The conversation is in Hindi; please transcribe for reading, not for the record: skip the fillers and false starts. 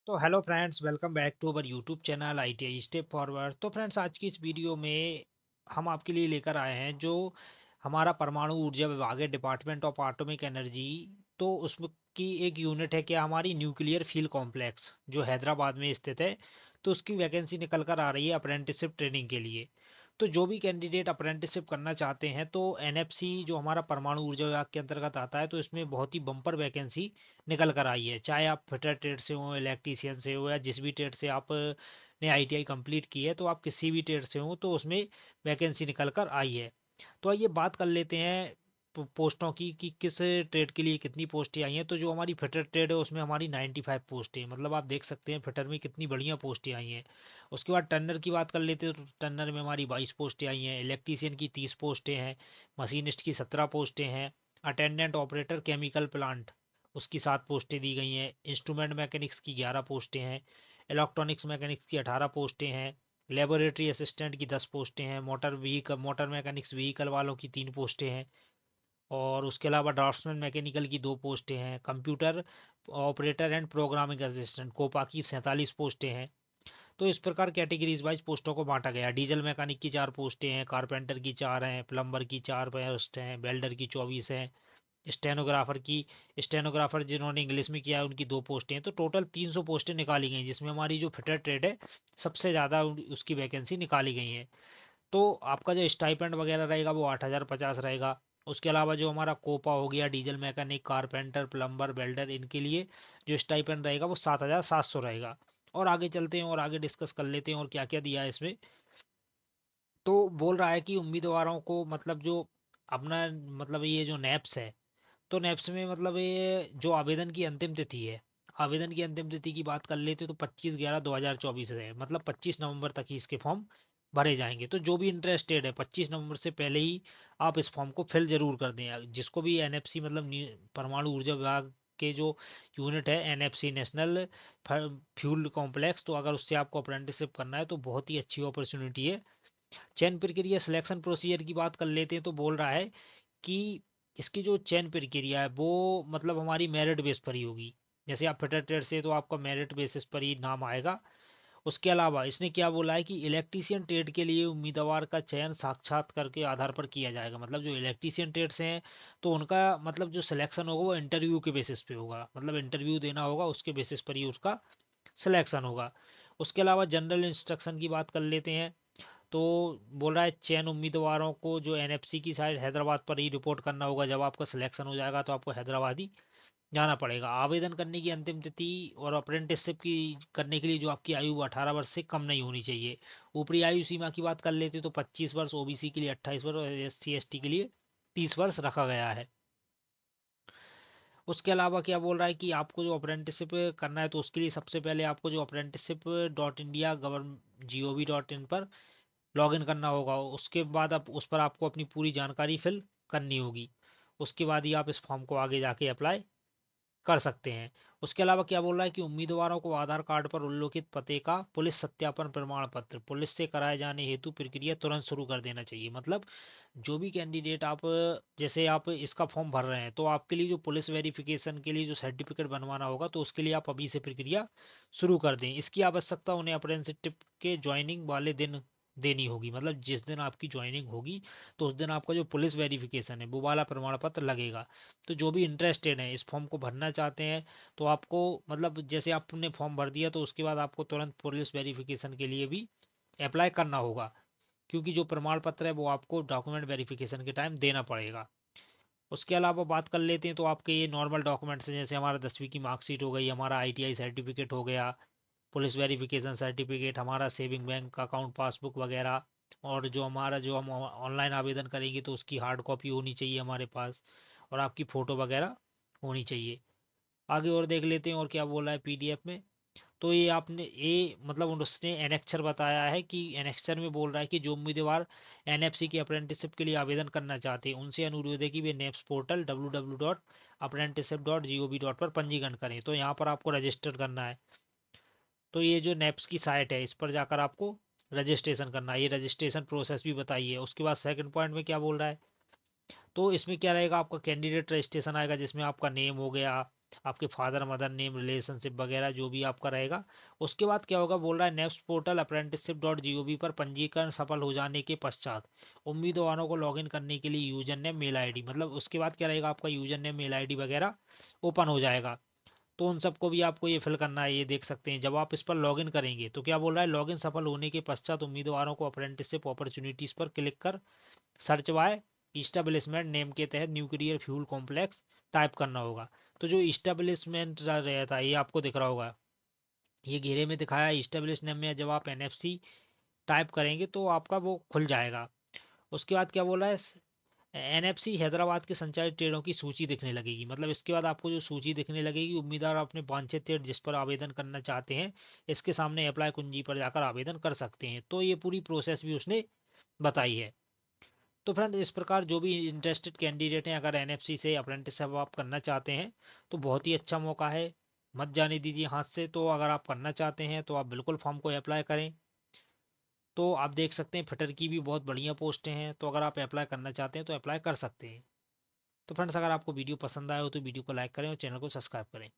तो hello friends, welcome back to our YouTube channel ITI step forward. तो फ्रेंड्स, आज की इस वीडियो में हम आपके लिए लेकर आए हैं जो हमारा परमाणु ऊर्जा विभाग है, डिपार्टमेंट ऑफ एटॉमिक एनर्जी। तो उसमें की एक यूनिट है क्या, हमारी न्यूक्लियर फ्यूल कॉम्प्लेक्स जो हैदराबाद में स्थित है। तो उसकी वैकेंसी निकल कर आ रही है अप्रेंटिसशिप ट्रेनिंग के लिए। तो जो भी कैंडिडेट अप्रेंटिसशिप करना चाहते हैं, तो एनएफसी जो हमारा परमाणु ऊर्जा विभाग के अंतर्गत आता है, तो इसमें बहुत ही बम्पर वैकेंसी निकल कर आई है। चाहे आप फिटर ट्रेड से हो, इलेक्ट्रीशियन से हो, या जिस भी ट्रेड से आप ने आईटीआई कंप्लीट की है, तो आप किसी भी ट्रेड से हो तो उसमें वैकेंसी निकल कर आई है। तो आइए बात कर लेते हैं पोस्टों की कि किस ट्रेड के लिए कितनी पोस्टें आई हैं। तो जो हमारी फिटर ट्रेड है उसमें हमारी 95 पोस्टें, मतलब आप देख सकते हैं फिटर में कितनी बढ़िया पोस्टें आई हैं। उसके बाद टर्नर की बात कर लेते हैं, तो टर्नर में हमारी 22 पोस्टें आई हैं। इलेक्ट्रीशियन की 30 पोस्टें हैं। मशीनिस्ट की 17 पोस्टें हैं। अटेंडेंट ऑपरेटर केमिकल प्लांट, उसकी 7 पोस्टें दी गई हैं। इंस्ट्रूमेंट मैकेनिक्स की 11 पोस्टें हैं। इलेक्ट्रॉनिक्स मैकेनिक्स की 18 पोस्टें हैं। लेबोरेटरी असिस्टेंट की 10 पोस्टें हैं। मोटर मैकेनिक्स व्हीकल वालों की 3 पोस्टें हैं। और उसके अलावा ड्राफ्ट्समैन मैकेनिकल की 2 पोस्टें हैं। Computer operator and programming assistant COPA की 47 पोस्टें हैं। तो इस प्रकार कैटेगरीज वाइज पोस्टों को बांटा गया। डीजल मैकेनिक की 4 पोस्टें हैं। कारपेंटर की 4 हैं। प्लम्बर की 4 पोस्ट हैं। वेल्डर की 24 हैं। स्टेनोग्राफर जिन्होंने इंग्लिश में किया है उनकी 2 पोस्टें हैं। तो टोटल 300 पोस्टें निकाली गई, जिसमें हमारी जो फिटर ट्रेड है सबसे ज़्यादा उसकी वैकेंसी निकाली गई है। तो आपका जो स्टाइपेंड वगैरह रहेगा वो 8,050 रहेगा। उसके अलावा जो हमारा कोपा हो गया, diesel mechanic, carpenter, plumber, welder, इनके लिए जो स्टाइपेंड रहेगा वो 7,700 रहेगा। और आगे चलते हैं और आगे डिस्कस कर लेते हैं और क्या क्या दिया है इसमें। तो बोल रहा है कि उम्मीदवारों को मतलब जो अपना मतलब ये जो नेप्स है, तो नेप्स में मतलब ये जो आवेदन की अंतिम तिथि है, आवेदन की अंतिम तिथि की बात कर लेते तो 25/11/2024 है। मतलब 25 नवंबर तक ही इसके फॉर्म भरे जाएंगे। तो जो भी इंटरेस्टेड है 25 नवंबर से पहले ही आप इस फॉर्म को फिल जरूर कर दें। जिसको भी एनएफसी मतलब परमाणु ऊर्जा विभाग के जो यूनिट है एनएफसी, नेशनल फ्यूल कॉम्प्लेक्स, तो अगर उससे आपको अप्रेंटिसशिप करना है तो बहुत ही अच्छी अपॉर्चुनिटी है। चयन प्रक्रिया सिलेक्शन प्रोसीजर की बात कर लेते हैं, तो बोल रहा है कि इसकी जो चयन प्रक्रिया है वो मतलब हमारी मेरिट बेस पर ही होगी। जैसे आप फिटर ट्रेड से तो आपका मेरिट बेसिस पर ही नाम आएगा। उसके अलावा इसने क्या बोला है कि इलेक्ट्रीशियन ट्रेड के लिए उम्मीदवार का चयन साक्षात्कार के आधार पर किया जाएगा। मतलब जो इलेक्ट्रीशियन ट्रेड से हैं तो उनका मतलब जो सिलेक्शन होगा वो इंटरव्यू के बेसिस पे होगा। मतलब इंटरव्यू देना होगा, उसके बेसिस पर ही उसका सिलेक्शन होगा। उसके अलावा जनरल इंस्ट्रक्शन की बात कर लेते हैं, तो बोल रहा है चयन उम्मीदवारों को जो एनएफसी की साइड हैदराबाद पर ही रिपोर्ट करना होगा। जब आपका सिलेक्शन हो जाएगा तो आपको हैदराबाद ही जाना पड़ेगा। आवेदन करने की अंतिम तिथि और अप्रेंटिसशिप की करने के लिए जो आपकी आयु 18 वर्ष से कम नहीं होनी चाहिए। ऊपरी आयु सीमा की बात कर लेते तो 25 वर्ष, ओबीसी के लिए 28 वर्ष और एससी एसटी के लिए 30 वर्ष रखा गया है। उसके अलावा क्या बोल रहा है कि आपको जो अप्रेंटिसशिप करना है तो उसके लिए सबसे पहले आपको जो apprenticeship.india.gov.in पर लॉगिन करना होगा। उसके बाद आप उस पर आपको अपनी पूरी जानकारी फिल करनी होगी। उसके बाद ही आप इस फॉर्म को आगे जाके अप्लाई कर सकते हैं। उसके अलावा क्या बोल रहा है कि उम्मीदवारों को आधार कार्ड पर उल्लेखित पते का पुलिस सत्यापन प्रमाण पत्र पुलिस से कराए जाने हेतु प्रक्रिया तुरंत शुरू कर देना चाहिए। मतलब जो भी कैंडिडेट आप जैसे आप इसका फॉर्म भर रहे हैं तो आपके लिए जो पुलिस वेरिफिकेशन के लिए जो सर्टिफिकेट बनवाना होगा तो उसके लिए आप अभी से प्रक्रिया शुरू कर दें। इसकी आवश्यकता उन्हें अप्रेंटिसशिप के ज्वाइनिंग वाले दिन देनी होगी। मतलब जिस दिन आपकी ज्वाइनिंग होगी तो उस दिन आपका जो पुलिस वेरिफिकेशन है वो वाला प्रमाण पत्र लगेगा। तो जो भी इंटरेस्टेड हैं इस फॉर्म को भरना चाहते हैं तो आपको मतलब जैसे आपने फॉर्म भर दिया तो उसके बाद आपको तुरंत पुलिस वेरिफिकेशन के लिए भी अप्लाई करना होगा। क्योंकि जो प्रमाण पत्र है वो आपको डॉक्यूमेंट वेरिफिकेशन के टाइम देना पड़ेगा। उसके अलावा बात कर लेते हैं तो आपके ये नॉर्मल डॉक्यूमेंट्स हैं, जैसे हमारा 10वीं की मार्कशीट हो गई, हमारा आईटीआई सर्टिफिकेट हो गया, पुलिस वेरिफिकेशन सर्टिफिकेट, हमारा सेविंग बैंक अकाउंट पासबुक वगैरह। और जो हम ऑनलाइन आवेदन करेंगे तो उसकी हार्ड कॉपी होनी चाहिए हमारे पास। और आपकी फ़ोटो वगैरह होनी चाहिए। आगे और देख लेते हैं और क्या बोला है पीडीएफ में। तो ये आपने ये मतलब उसने एनेक्चर बताया है कि एनेक्चर में बोल रहा है कि जो उम्मीदवार एनएफसी की अप्रेंटिसशिप के लिए आवेदन करना चाहते हैं उनसे अनुरोध है कि वे नेप्स पोर्टल www.apprenticeship.gov. पर पंजीकरण करें। तो यहाँ पर आपको रजिस्टर करना है। तो ये जो नेप्स की साइट है इस पर जाकर आपको रजिस्ट्रेशन करना है। ये रजिस्ट्रेशन प्रोसेस भी बताइए। उसके बाद सेकंड पॉइंट में क्या बोल रहा है, तो इसमें क्या रहेगा, आपका कैंडिडेट रजिस्ट्रेशन आएगा जिसमें आपका नेम हो गया, आपके फादर मदर नेम रिलेशनशिप वगैरह जो भी आपका रहेगा। उसके बाद क्या होगा, बोल रहा है next portal apprenticeship dot GOV पर पंजीकरण सफल हो जाने के पश्चात उम्मीदवारों को लॉगिन करने के लिए यूजर नेम मेल आईडी, मतलब उसके बाद क्या रहेगा, आपका यूजर नेम मेल आईडी वगैरह ओपन हो जाएगा। तो उन सबको भी आपको ये फिल करना है, ये देख सकते हैं। जब आप इस पर लॉगिन करेंगे तो क्या बोल रहा है, लॉगिन सफल होने के पश्चात उम्मीदवारों को अप्रेंटिसशिप अपॉर्चुनिटीज पर क्लिक कर सर्च बाय इस्टेब्लिशमेंट नेम के तहत न्यूक्लियर फ्यूल कॉम्प्लेक्स टाइप करना होगा। तो जो इस्टेब्लिशमेंट रहता है ये आपको दिख रहा होगा, ये घेरे में दिखाया है इस्टेब्लिश नेम में। जब आप NFC टाइप करेंगे तो आपका वो खुल जाएगा। उसके बाद क्या बोला है, NFC हैदराबाद के संचालित ट्रेडों की सूची दिखने लगेगी। मतलब इसके बाद आपको जो सूची दिखने लगेगी, उम्मीदवार अपने वांछित ट्रेड जिस पर आवेदन करना चाहते हैं इसके सामने अप्लाई कुंजी पर जाकर आवेदन कर सकते हैं। तो ये पूरी प्रोसेस भी उसने बताई है। तो फ्रेंड इस प्रकार जो भी इंटरेस्टेड कैंडिडेट हैं, अगर NFC से अप्रेंटिसशिप आप करना चाहते हैं तो बहुत ही अच्छा मौका है, मत जाने दीजिए हाथ से। तो अगर आप करना चाहते हैं तो आप बिल्कुल फॉर्म को अप्लाई करें। तो आप देख सकते हैं फिटर की भी बहुत बढ़िया पोस्टें हैं, तो अगर आप अप्लाई करना चाहते हैं तो अप्लाई कर सकते हैं। तो फ्रेंड्स अगर आपको वीडियो पसंद आया हो तो वीडियो को लाइक करें और चैनल को सब्सक्राइब करें।